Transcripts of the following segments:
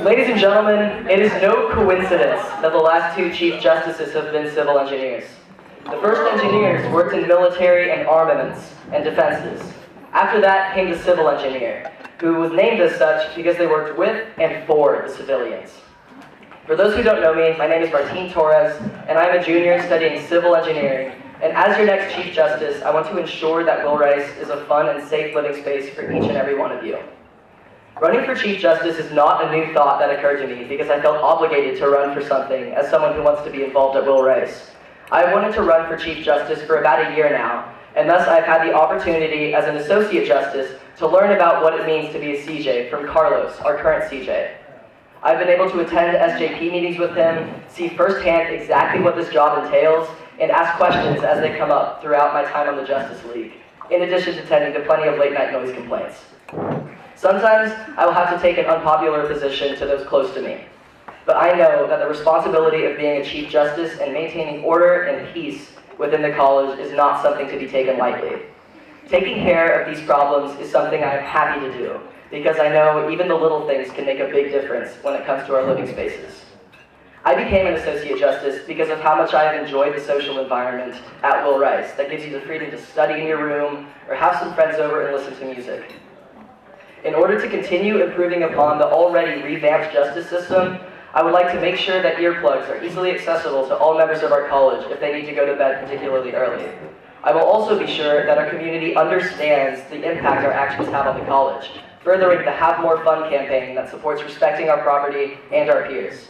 Ladies and gentlemen, it is no coincidence that the last two Chief Justices have been civil engineers. The first engineers worked in military and armaments and defenses. After that came the civil engineer, who was named as such because they worked with and for the civilians. For those who don't know me, my name is Torres, and I'm a junior studying civil engineering. And as your next Chief Justice, I want to ensure that Will Rice is a fun and safe living space for each and every one of you. Running for Chief Justice is not a new thought that occurred to me because I felt obligated to run for something as someone who wants to be involved at Will Rice. I wanted to run for Chief Justice for about a year now, and thus I've had the opportunity as an Associate Justice to learn about what it means to be a CJ from Carlos, our current CJ. I've been able to attend SJP meetings with him, see firsthand exactly what this job entails, and ask questions as they come up throughout my time on the Justice League, in addition to tending to plenty of late-night noise complaints. Sometimes I will have to take an unpopular position to those close to me, but I know that the responsibility of being a Chief Justice and maintaining order and peace within the college is not something to be taken lightly. Taking care of these problems is something I'm happy to do, because I know even the little things can make a big difference when it comes to our living spaces. I became an Associate Justice because of how much I have enjoyed the social environment at Will Rice that gives you the freedom to study in your room or have some friends over and listen to music. In order to continue improving upon the already revamped justice system, I would like to make sure that earplugs are easily accessible to all members of our college if they need to go to bed particularly early. I will also be sure that our community understands the impact our actions have on the college, furthering the Have More Fun campaign that supports respecting our property and our peers.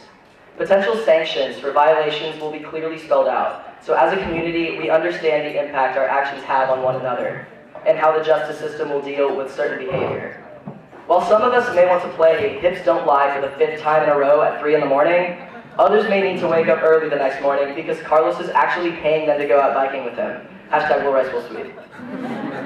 Potential sanctions for violations will be clearly spelled out, so as a community, we understand the impact our actions have on one another, and how the justice system will deal with certain behavior. While some of us may want to play Hips Don't Lie for the 5th time in a row at 3 in the morning, others may need to wake up early the next morning because Carlos is actually paying them to go out biking with him. Hashtag Will Rice will sweep.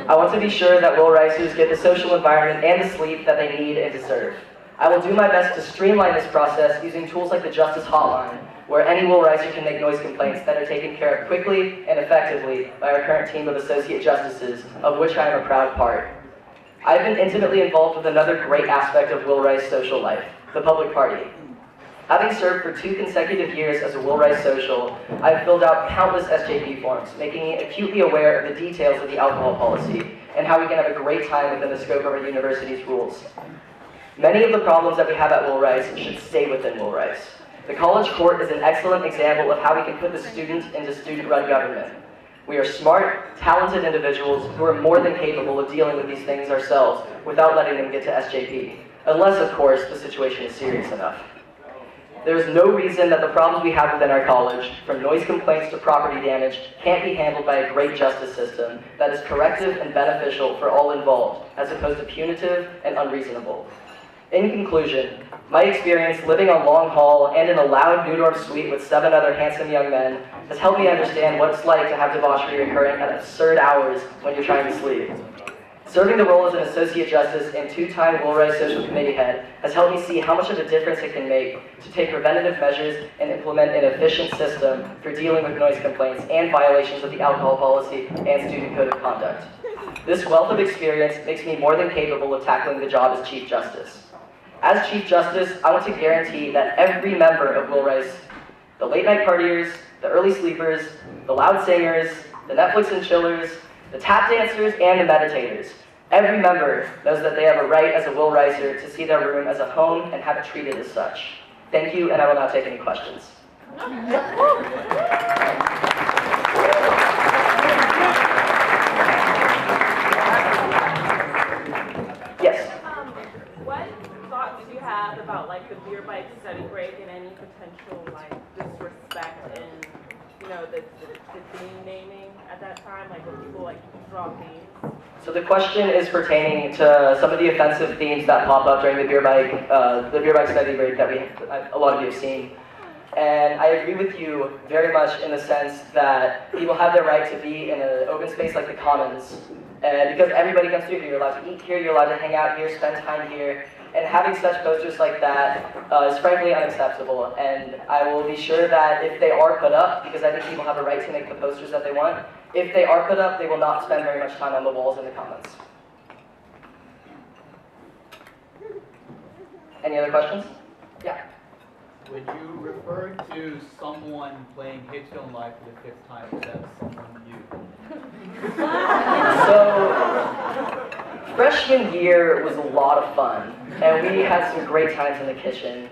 I want to be sure that Will Ricers get the social environment and the sleep that they need and deserve. I will do my best to streamline this process using tools like the Justice Hotline, where any Will Ricer can make noise complaints that are taken care of quickly and effectively by our current team of Associate Justices, of which I am a proud part. I've been intimately involved with another great aspect of Will Rice social life, the public party. Having served for 2 consecutive years as a Will Rice social, I've filled out countless SJP forms, making me acutely aware of the details of the alcohol policy and how we can have a great time within the scope of our university's rules. Many of the problems that we have at Will Rice should stay within Will Rice. The College Court is an excellent example of how we can put the student into student-run government. We are smart, talented individuals who are more than capable of dealing with these things ourselves without letting them get to SJP, unless, of course, the situation is serious enough. There is no reason that the problems we have within our college, from noise complaints to property damage, can't be handled by a great justice system that is corrective and beneficial for all involved, as opposed to punitive and unreasonable. In conclusion, my experience living on Long Hall and in a loud New Dorm suite with 7 other handsome young men has helped me understand what it's like to have debauchery occurring at absurd hours when you're trying to sleep. Serving the role as an Associate Justice and 2-time Will Rice Social Committee head has helped me see how much of a difference it can make to take preventative measures and implement an efficient system for dealing with noise complaints and violations of the alcohol policy and student code of conduct. This wealth of experience makes me more than capable of tackling the job as Chief Justice. As Chief Justice, I want to guarantee that every member of Will Rice, the late-night partiers, the early sleepers, the loud singers, the Netflix and chillers, the tap dancers, and the meditators, every member knows that they have a right as a Will Ricer to see their room as a home and have it treated as such. Thank you, and I will now take any questions. Yes? What thoughts do you have about the beer bike study break and any potential disrespect in the theme naming at that time, when people draw themes? So the question is pertaining to some of the offensive themes that pop up during the beer bike study break that a lot of you have seen. And I agree with you very much in the sense that people have their right to be in an open space like the Commons. And because everybody comes through here, you're allowed to eat here, you're allowed to hang out here, spend time here. And having such posters like that is frankly unacceptable. And I will be sure that if they are put up, because I think people have a right to make the posters that they want, if they are put up, they will not spend very much time on the walls in the Commons. Any other questions? Yeah. When you refer to someone playing Hips Don't Lie for the 5th time, is that someone you? So, freshman year was a lot of fun, and we had some great times in the kitchen.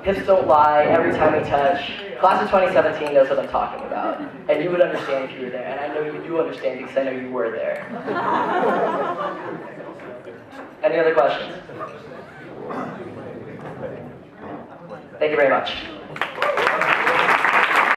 Hips don't lie every time we touch. Class of 2017 knows what I'm talking about, and you would understand if you were there, and I know you do understand because I know you were there. Any other questions? Thank you very much.